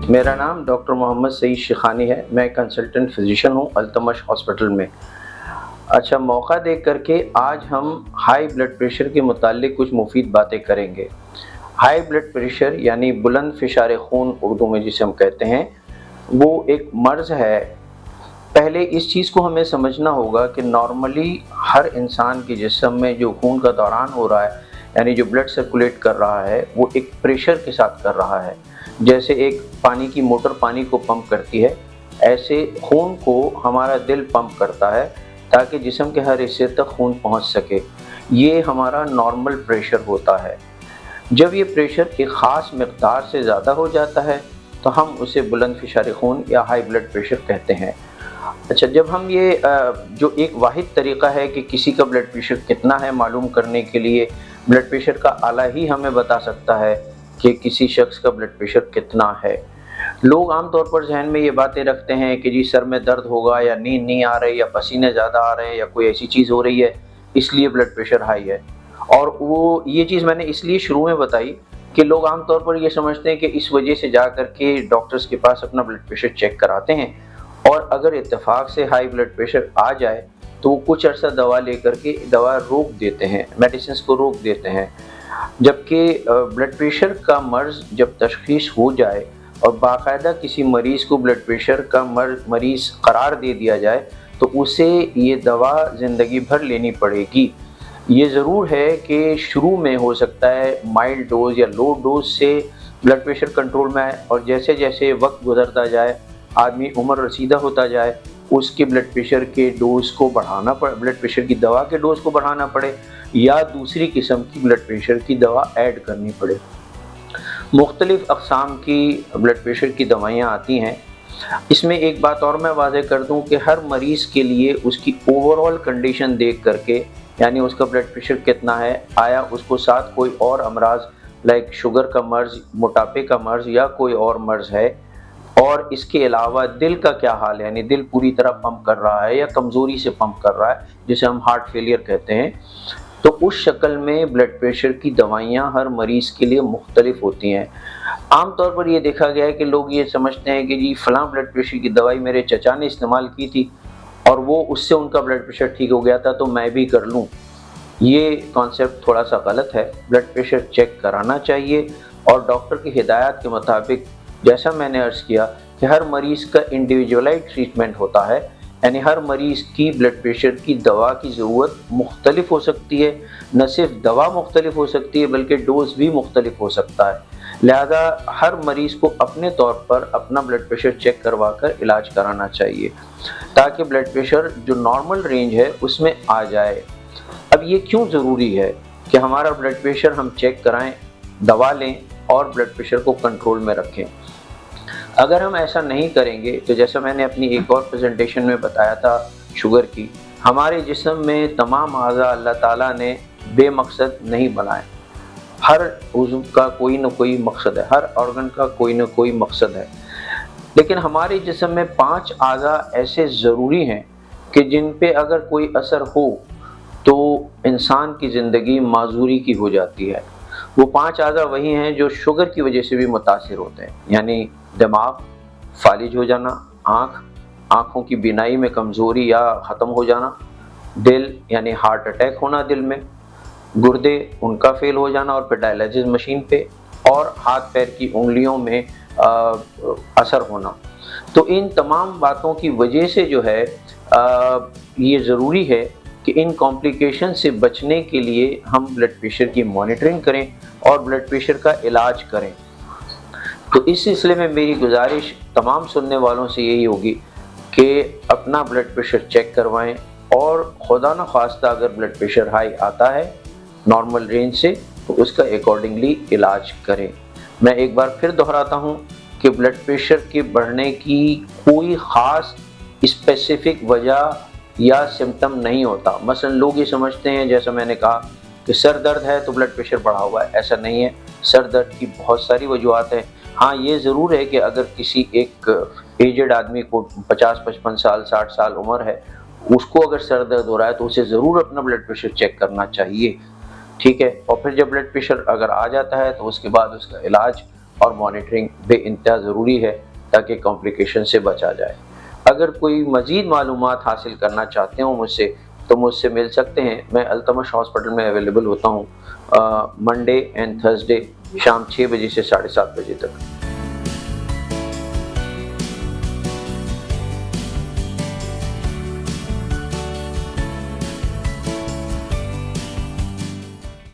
میرا نام ڈاکٹر محمد سعید شیخانی ہے، میں کنسلٹنٹ فزیشین ہوں التمش ہاسپٹل میں۔ اچھا، موقع دیکھ کر کے آج ہم ہائی بلڈ پریشر کے متعلق کچھ مفید باتیں کریں گے۔ ہائی بلڈ پریشر یعنی بلند فشار خون اردو میں جسے ہم کہتے ہیں، وہ ایک مرض ہے۔ پہلے اس چیز کو ہمیں سمجھنا ہوگا کہ نارملی ہر انسان کے جسم میں جو خون کا دوران ہو رہا ہے، یعنی جو بلڈ سرکولیٹ کر رہا ہے، وہ ایک پریشر کے ساتھ کر رہا ہے۔ جیسے ایک پانی کی موٹر پانی کو پمپ کرتی ہے، ایسے خون کو ہمارا دل پمپ کرتا ہے تاکہ جسم کے ہر حصے تک خون پہنچ سکے۔ یہ ہمارا نارمل پریشر ہوتا ہے۔ جب یہ پریشر ایک خاص مقدار سے زیادہ ہو جاتا ہے تو ہم اسے بلند فشار خون یا ہائی بلڈ پریشر کہتے ہیں۔ اچھا، جب ہم یہ جو ایک واحد طریقہ ہے کہ کسی کا بلڈ پریشر کتنا ہے معلوم کرنے کے لیے، بلڈ پریشر کا آلہ ہی ہمیں بتا سکتا ہے کہ کسی شخص کا بلڈ پریشر کتنا ہے۔ لوگ عام طور پر ذہن میں یہ باتیں رکھتے ہیں کہ جی سر میں درد ہوگا، یا نیند نہیں آ رہی، یا پسینے زیادہ آ رہے ہیں، یا کوئی ایسی چیز ہو رہی ہے اس لیے بلڈ پریشر ہائی ہے۔ اور یہ چیز میں نے اس لیے شروع میں بتائی کہ لوگ عام طور پر یہ سمجھتے ہیں کہ اس وجہ سے جا کر کے ڈاکٹرز کے پاس اپنا بلڈ پریشر چیک کراتے ہیں، اور اگر اتفاق سے ہائی بلڈ پریشر آ جائے تو وہ کچھ عرصہ دوا لے کر کے دوا روک دیتے ہیں، میڈیسنز کو روک دیتے ہیں۔ جبکہ بلڈ پریشر کا مرض جب تشخیص ہو جائے اور باقاعدہ کسی مریض کو بلڈ پریشر کا مریض قرار دے دیا جائے تو اسے یہ دوا زندگی بھر لینی پڑے گی۔ یہ ضرور ہے کہ شروع میں ہو سکتا ہے مائلڈ ڈوز یا لو ڈوز سے بلڈ پریشر کنٹرول میں آئے، اور جیسے جیسے وقت گزرتا جائے، آدمی عمر رسیدہ ہوتا جائے، اس کے بلڈ پریشر کے ڈوز کو بڑھانا پڑے، بلڈ پریشر کی دوا کے ڈوز کو بڑھانا پڑے، یا دوسری قسم کی بلڈ پریشر کی دوا ایڈ کرنی پڑے۔ مختلف اقسام کی بلڈ پریشر کی دوائیاں آتی ہیں۔ اس میں ایک بات اور میں واضح کر دوں کہ ہر مریض کے لیے اس کی اوور آل کنڈیشن دیکھ کر کے، یعنی اس کا بلڈ پریشر کتنا ہے، آیا اس کو ساتھ کوئی اور امراض لائک شوگر کا مرض، موٹاپے کا مرض یا کوئی اور مرض ہے، اور اس کے علاوہ دل کا کیا حال ہے، یعنی دل پوری طرح پمپ کر رہا ہے یا کمزوری سے پمپ کر رہا ہے، جسے ہم ہارٹ فیلئر کہتے ہیں، تو اس شکل میں بلڈ پریشر کی دوائیاں ہر مریض کے لیے مختلف ہوتی ہیں۔ عام طور پر یہ دیکھا گیا ہے کہ لوگ یہ سمجھتے ہیں کہ جی فلاں بلڈ پریشر کی دوائی میرے چچا نے استعمال کی تھی اور وہ اس سے ان کا بلڈ پریشر ٹھیک ہو گیا تھا تو میں بھی کر لوں۔ یہ کانسیپٹ تھوڑا سا غلط ہے۔ بلڈ پریشر چیک کرانا چاہیے، اور ڈاکٹر کی ہدایات کے مطابق، جیسا میں نے عرض کیا کہ ہر مریض کا انڈیویجولائز ٹریٹمنٹ ہوتا ہے، یعنی ہر مریض کی بلڈ پریشر کی دوا کی ضرورت مختلف ہو سکتی ہے، نہ صرف دوا مختلف ہو سکتی ہے بلکہ ڈوز بھی مختلف ہو سکتا ہے۔ لہذا ہر مریض کو اپنے طور پر اپنا بلڈ پریشر چیک کروا کر علاج کرانا چاہیے تاکہ بلڈ پریشر جو نارمل رینج ہے اس میں آ جائے۔ اب یہ کیوں ضروری ہے کہ ہمارا بلڈ پریشر ہم چیک کرائیں، دوا لیں اور بلڈ پریشر کو کنٹرول میں رکھیں؟ اگر ہم ایسا نہیں کریں گے تو جیسا میں نے اپنی ایک اور پریزنٹیشن میں بتایا تھا شوگر کی، ہمارے جسم میں تمام اعضاء اللہ تعالیٰ نے بے مقصد نہیں بنائے۔ ہر عضو کا کوئی نہ کوئی مقصد ہے، ہر آرگن کا کوئی نہ کوئی مقصد ہے، لیکن ہمارے جسم میں 5 اعضاء ایسے ضروری ہیں کہ جن پہ اگر کوئی اثر ہو تو انسان کی زندگی معذوری کی ہو جاتی ہے۔ وہ 5 اعضاء وہی ہیں جو شوگر کی وجہ سے بھی متاثر ہوتے ہیں، یعنی دماغ فالج ہو جانا، آنکھوں کی بینائی میں کمزوری یا ختم ہو جانا، دل یعنی ہارٹ اٹیک ہونا دل میں، گردے ان کا فیل ہو جانا اور پھر ڈائلیسس مشین پہ، اور ہاتھ پیر کی انگلیوں میں اثر ہونا۔ تو ان تمام باتوں کی وجہ سے جو ہے یہ ضروری ہے کہ ان کمپلیکیشن سے بچنے کے لیے ہم بلڈ پریشر کی مانیٹرنگ کریں اور بلڈ پریشر کا علاج کریں۔ تو اس سلسلے میں میری گزارش تمام سننے والوں سے یہی ہوگی کہ اپنا بلڈ پریشر چیک کروائیں، اور خدا نہ خواستہ اگر بلڈ پریشر ہائی آتا ہے نارمل رینج سے تو اس کا اکارڈنگلی علاج کریں۔ میں ایک بار پھر دہراتا ہوں کہ بلڈ پریشر کے بڑھنے کی کوئی خاص اسپیسیفک وجہ یا سمٹم نہیں ہوتا۔ مثلا لوگ یہ سمجھتے ہیں، جیسا میں نے کہا، کہ سر درد ہے تو بلڈ پریشر بڑھا ہوا ہے۔ ایسا نہیں ہے، سر درد کی بہت ساری وجوہات ہیں۔ ہاں یہ ضرور ہے کہ اگر کسی ایک ایجڈ آدمی کو 50-55 سال 60 سال عمر ہے، اس کو اگر سر درد ہو رہا ہے تو اسے ضرور اپنا بلڈ پریشر چیک کرنا چاہیے، ٹھیک ہے؟ اور پھر جب بلڈ پریشر اگر آ جاتا ہے تو اس کے بعد اس کا علاج اور مانیٹرنگ بے انتہا ضروری ہے تاکہ کمپلیکیشن سے بچا جائے۔ اگر کوئی مزید معلومات حاصل کرنا چاہتے ہوں مجھ سے تو مجھ سے مل سکتے ہیں۔ میں التمش ہاسپٹل میں اویلیبل ہوتا ہوں منڈے اینڈ تھرسڈے شام 6 بجے سے 7:30 بجے تک۔